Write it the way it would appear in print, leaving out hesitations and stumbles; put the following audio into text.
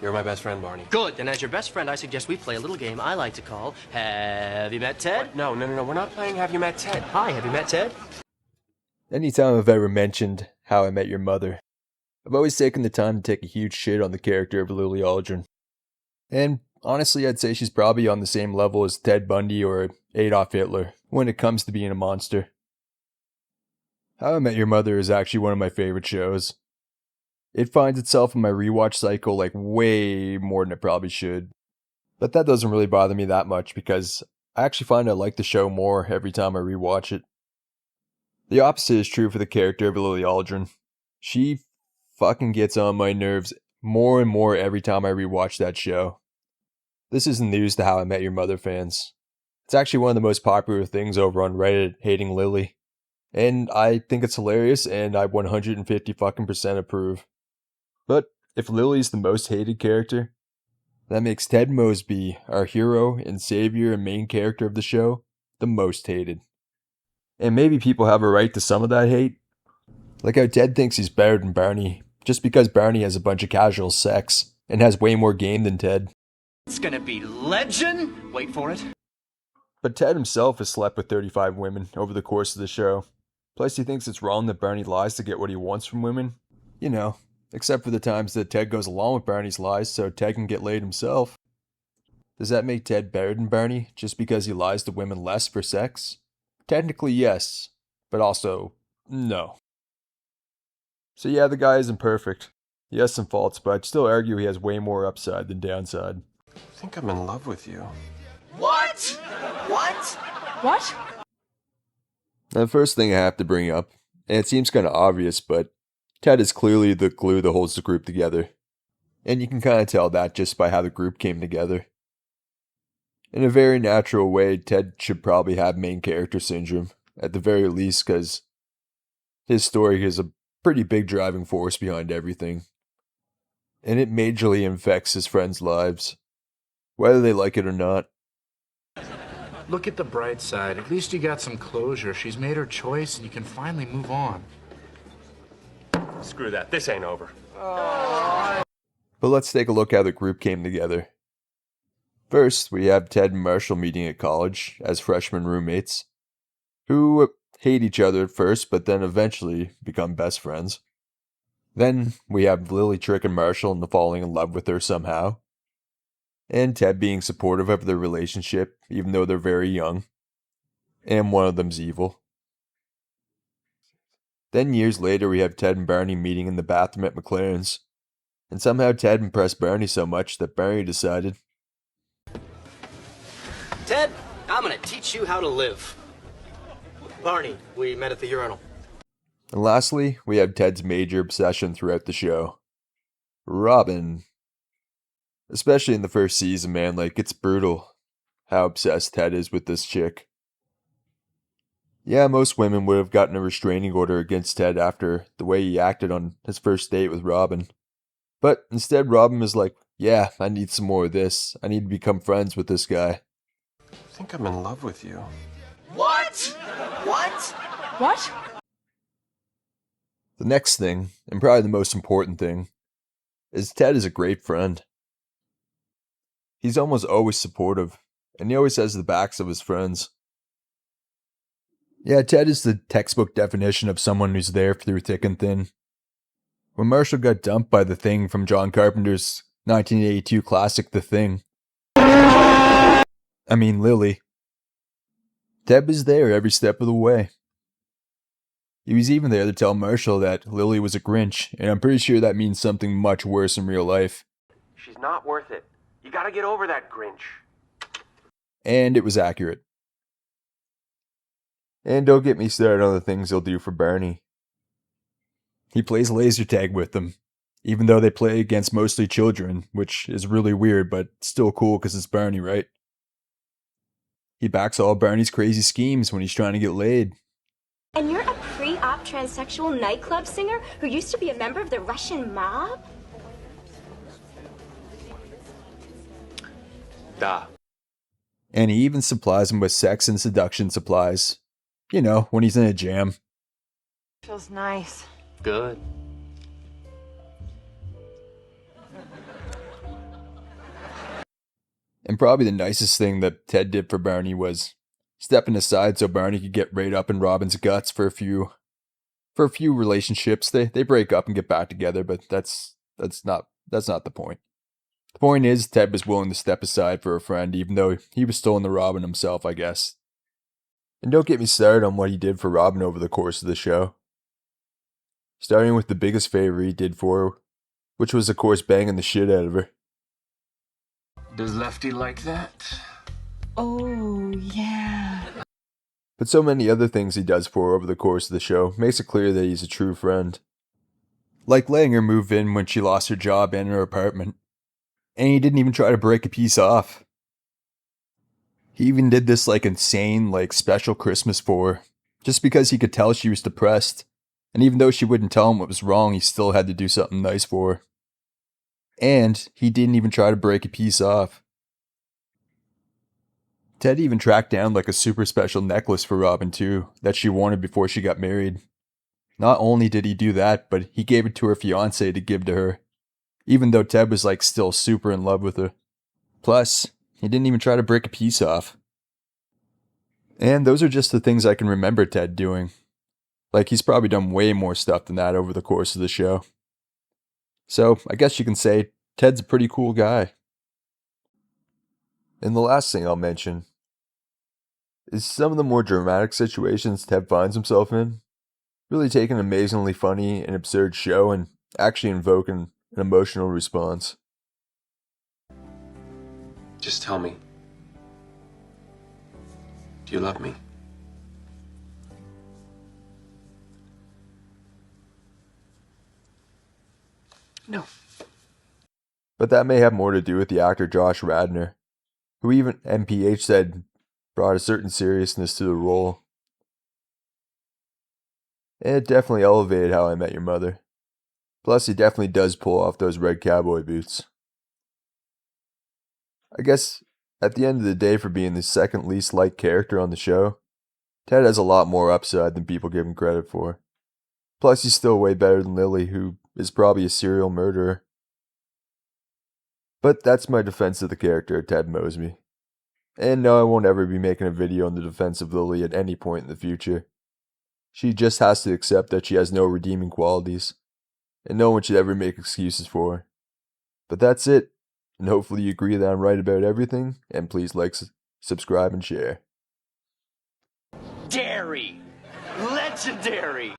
You're my best friend, Barney. Good. And as your best friend, I suggest we play a little game I like to call Have You Met Ted? What? No. We're not playing Have You Met Ted. Hi, have you met Ted? Anytime I've ever mentioned How I Met Your Mother, I've always taken the time to take a huge shit on the character of Lily Aldrin. And honestly, I'd say she's probably on the same level as Ted Bundy or Adolf Hitler when it comes to being a monster. How I Met Your Mother is actually one of my favorite shows. It finds itself in my rewatch cycle like way more than it probably should. But that doesn't really bother me that much because I actually find I like the show more every time I rewatch it. The opposite is true for the character of Lily Aldrin. She fucking gets on my nerves more and more every time I rewatch that show. This isn't news to How I Met Your Mother fans. It's actually one of the most popular things over on Reddit, hating Lily. And I think it's hilarious and I 150% approve. But if Lily's the most hated character, that makes Ted Mosby, our hero and savior and main character of the show, the most hated. And maybe people have a right to some of that hate. Like how Ted thinks he's better than Barney, just because Barney has a bunch of casual sex and has way more game than Ted. It's gonna be legend! Wait for it. But Ted himself has slept with 35 women over the course of the show. Plus he thinks it's wrong that Barney lies to get what he wants from women. You know, except for the times that Ted goes along with Barney's lies so Ted can get laid himself. Does that make Ted better than Barney just because he lies to women less for sex? Technically yes, but also no. So yeah, the guy isn't perfect. He has some faults, but I'd still argue he has way more upside than downside. I think I'm in love with you. What? What? What? Now, the first thing I have to bring up, and it seems kind of obvious, but Ted is clearly the glue that holds the group together. And you can kind of tell that just by how the group came together. In a very natural way, Ted should probably have main character syndrome, at the very least, because his story is a pretty big driving force behind everything. And it majorly infects his friends' lives, whether they like it or not. Look at the bright side. At least you got some closure. She's made her choice and you can finally move on. Screw that. This ain't over. But let's take a look how the group came together. First, we have Ted and Marshall meeting at college as freshman roommates, who hate each other at first, but then eventually become best friends. Then we have Lily tricking Marshall into falling in love with her somehow, and Ted being supportive of their relationship, even though they're very young, and one of them's evil. Then years later, we have Ted and Barney meeting in the bathroom at McLaren's, and somehow Ted impressed Barney so much that Barney decided, Ted, I'm gonna teach you how to live. Barney, we met at the urinal. And lastly, we have Ted's major obsession throughout the show. Robin. Especially in the first season, man, like, it's brutal how obsessed Ted is with this chick. Yeah, most women would have gotten a restraining order against Ted after the way he acted on his first date with Robin. But instead, Robin is like, yeah, I need some more of this. I need to become friends with this guy. I think I'm in love with you. What? What? What? The next thing, and probably the most important thing, is Ted is a great friend. He's almost always supportive, and he always has the backs of his friends. Yeah, Ted is the textbook definition of someone who's there through thick and thin. When Marshall got dumped by The Thing from John Carpenter's 1982 classic The Thing, Lily, Ted was there every step of the way. He was even there to tell Marshall that Lily was a Grinch, and I'm pretty sure that means something much worse in real life. She's not worth it. You gotta get over that Grinch. And it was accurate. And don't get me started on the things he'll do for Barney. He plays laser tag with them, even though they play against mostly children, which is really weird, but still cool because it's Barney, right? He backs all Barney's crazy schemes when he's trying to get laid. And you're a pre-op transsexual nightclub singer who used to be a member of the Russian mob? Duh. And he even supplies him with sex and seduction supplies. You know, when he's in a jam. Feels nice. Good. And probably the nicest thing that Ted did for Barney was stepping aside so Barney could get right up in Robin's guts for a few relationships. They break up and get back together, but that's not the point. The point is Ted was willing to step aside for a friend, even though he was still in the Robin himself, I guess. And don't get me started on what he did for Robin over the course of the show. Starting with the biggest favor he did for her, which was of course banging the shit out of her. Does Lefty like that? Oh, yeah. But so many other things he does for her over the course of the show makes it clear that he's a true friend. Like letting her move in when she lost her job and her apartment. And he didn't even try to break a piece off. He even did this insane special Christmas for her, just because he could tell she was depressed. And even though she wouldn't tell him what was wrong, he still had to do something nice for her. And he didn't even try to break a piece off. Ted even tracked down a super special necklace for Robin too, that she wanted before she got married. Not only did he do that, but he gave it to her fiance to give to her, even though Ted was still super in love with her. Plus, he didn't even try to break a piece off. And those are just the things I can remember Ted doing. He's probably done way more stuff than that over the course of the show. So, I guess you can say Ted's a pretty cool guy. And the last thing I'll mention is some of the more dramatic situations Ted finds himself in. Really take an amazingly funny and absurd show and actually invoking an emotional response. Just tell me. Do you love me? No. But that may have more to do with the actor Josh Radnor, who even MPH said brought a certain seriousness to the role. And it definitely elevated How I Met Your Mother. Plus, he definitely does pull off those red cowboy boots. I guess, at the end of the day, for being the second least liked character on the show, Ted has a lot more upside than people give him credit for. Plus, he's still way better than Lily, who is probably a serial murderer. But that's my defense of the character of Ted Mosby. And no, I won't ever be making a video on the defense of Lily at any point in the future. She just has to accept that she has no redeeming qualities, and no one should ever make excuses for her. But that's it, and hopefully you agree that I'm right about everything, and please like, subscribe, and share. Dairy! Legendary!